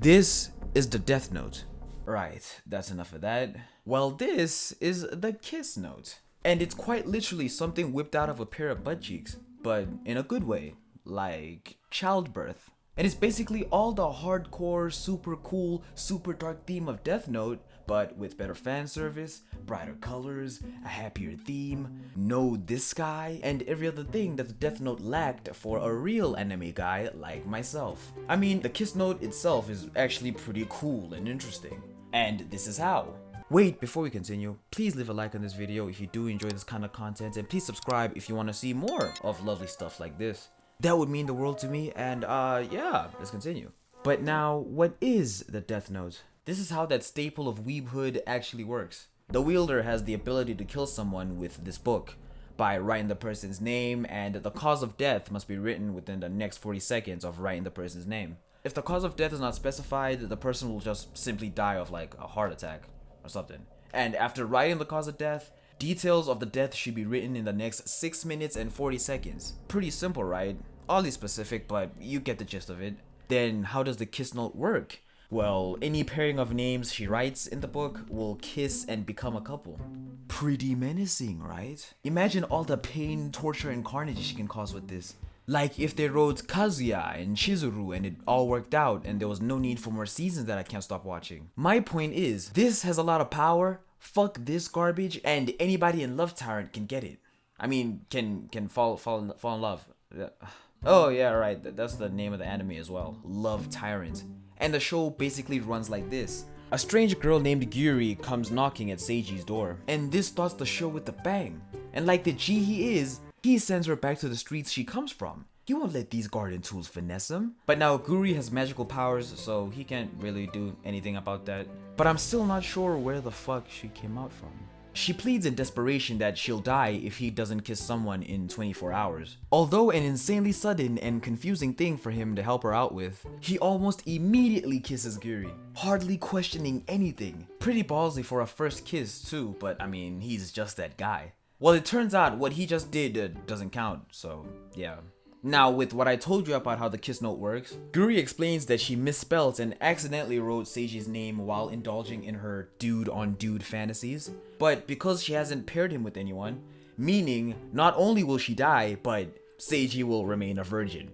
This is the Death Note. Right, that's enough of that. Well, this is the Kiss Note. And it's quite literally something whipped out of a pair of butt cheeks, but in a good way, like childbirth. And it's basically all the hardcore, super cool, super dark theme of Death Note, but with better fan service, brighter colors, a happier theme, no this guy, and every other thing that the Death Note lacked for a real anime guy like myself. I mean, the Kiss Note itself is actually pretty cool and interesting. And this is how. Wait, before we continue, please leave a like on this video if you do enjoy this kind of content, and please subscribe if you want to see more of lovely stuff like this. That would mean the world to me, and yeah, let's continue. But now, what is the Death Note? This is how that staple of weebhood actually works. The wielder has the ability to kill someone with this book by writing the person's name, and the cause of death must be written within the next 40 seconds of writing the person's name. If the cause of death is not specified, the person will just simply die of like a heart attack or something. And after writing the cause of death, details of the death should be written in the next 6 minutes and 40 seconds. Pretty simple, right? Oddly specific, but you get the gist of it. Then how does the Kiss Note work? Well, any pairing of names she writes in the book will kiss and become a couple. Pretty menacing, right? Imagine all the pain, torture, and carnage she can cause with this. Like if they wrote Kazuya and Chizuru and it all worked out and there was no need for more seasons that I can't stop watching. My point is, this has a lot of power, fuck this garbage, and anybody in Love Tyrant can get it. I mean, can fall in love. Oh yeah, right, that's the name of the anime as well, Love Tyrant. And the show basically runs like this. A strange girl named Gyuri comes knocking at Seiji's door, and this starts the show with a bang. And like the G he is, he sends her back to the streets she comes from. He won't let these garden tools finesse him. But now Gyuri has magical powers, so he can't really do anything about that. But I'm still not sure where the fuck she came out from. She pleads in desperation that she'll die if he doesn't kiss someone in 24 hours. Although an insanely sudden and confusing thing for him to help her out with, he almost immediately kisses Gyuri, hardly questioning anything. Pretty ballsy for a first kiss too, but I mean, he's just that guy. Well, it turns out what he just did doesn't count, so yeah. Now, with what I told you about how the Kiss Note works, Gyuri explains that she misspelled and accidentally wrote Seiji's name while indulging in her dude-on-dude fantasies. But because she hasn't paired him with anyone, meaning not only will she die, but Seiji will remain a virgin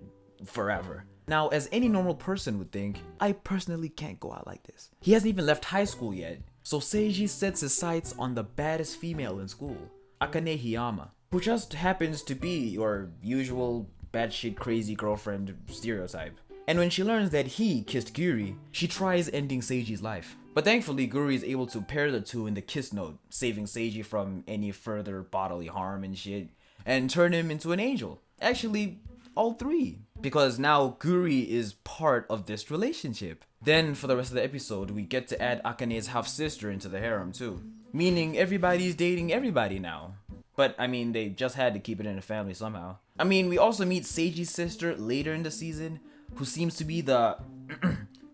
forever. Now, as any normal person would think, I personally can't go out like this. He hasn't even left high school yet, so Seiji sets his sights on the baddest female in school, Akane Hiyama, who just happens to be your usual batshit crazy girlfriend stereotype. And when she learns that he kissed Gyuri, she tries ending Seiji's life. But thankfully, Gyuri is able to pair the two in the Kiss Note, saving Seiji from any further bodily harm and shit, and turn him into an angel. Actually, all three. Because now Gyuri is part of this relationship. Then, for the rest of the episode, we get to add Akane's half-sister into the harem too. Meaning everybody's dating everybody now. But, I mean, they just had to keep it in the family somehow. I mean, we also meet Seiji's sister later in the season, who seems to be the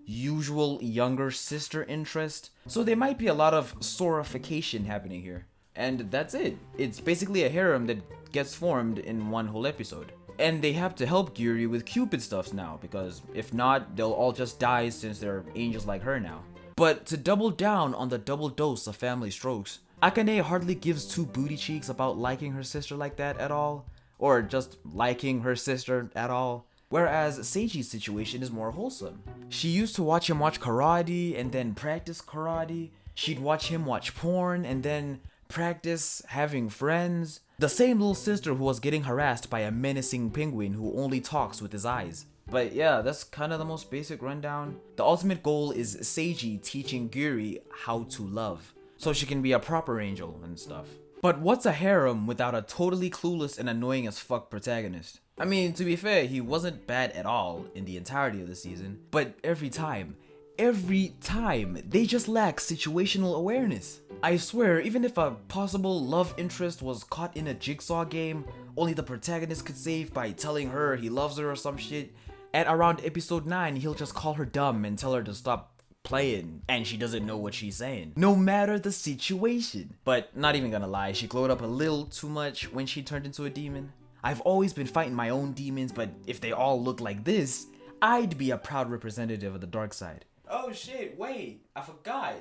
usual younger sister interest. So there might be a lot of sorification happening here. And that's it. It's basically a harem that gets formed in one whole episode. And they have to help Gyuri with Cupid stuffs now, because if not, they'll all just die since they're angels like her now. But to double down on the double dose of family strokes, Akane hardly gives two booty cheeks about liking her sister like that at all, or just liking her sister at all. Whereas Seiji's situation is more wholesome. She used to watch him watch karate and then practice karate. She'd watch him watch porn and then practice having friends. The same little sister who was getting harassed by a menacing penguin who only talks with his eyes. But yeah, that's kind of the most basic rundown. The ultimate goal is Seiji teaching Gyuri how to love, so she can be a proper angel and stuff. But what's a harem without a totally clueless and annoying as fuck protagonist? I mean, to be fair, he wasn't bad at all in the entirety of the season, but every time, they just lack situational awareness. I swear, even if a possible love interest was caught in a jigsaw game, only the protagonist could save by telling her he loves her or some shit, at around episode 9, he'll just call her dumb and tell her to stop playing, and she doesn't know what she's saying, no matter the situation. But not even gonna lie, she glowed up a little too much when she turned into a demon. I've always been fighting my own demons, but if they all look like this, I'd be a proud representative of the dark side. Oh shit, wait, I forgot.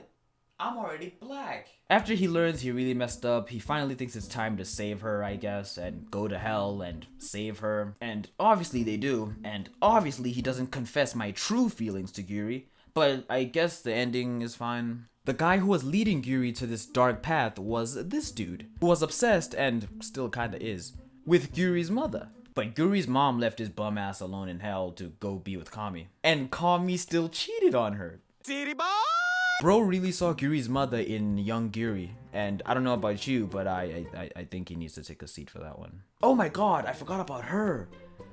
I'm already black. After he learns he really messed up, he finally thinks it's time to save her, I guess, and go to hell and save her. And obviously they do. And obviously he doesn't confess my true feelings to Gyuri. But I guess the ending is fine. The guy who was leading Gyuri to this dark path was this dude, who was obsessed, and still kinda is, with Gyuri's mother. But Gyuri's mom left his bum ass alone in hell to go be with Kami. And Kami still cheated on her. Bro really saw Gyuri's mother in young Gyuri, and I don't know about you, but I think he needs to take a seat for that one. Oh my god, I forgot about her!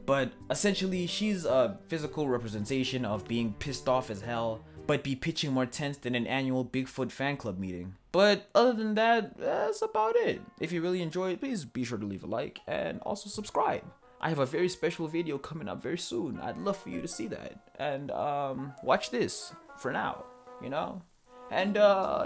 But essentially, she's a physical representation of being pissed off as hell, but be pitching more tense than an annual Bigfoot fan club meeting. But other than that, that's about it. If you really enjoyed, please be sure to leave a like, and also subscribe. I have a very special video coming up very soon. I'd love for you to see that. And watch this for now, you know? And yeah.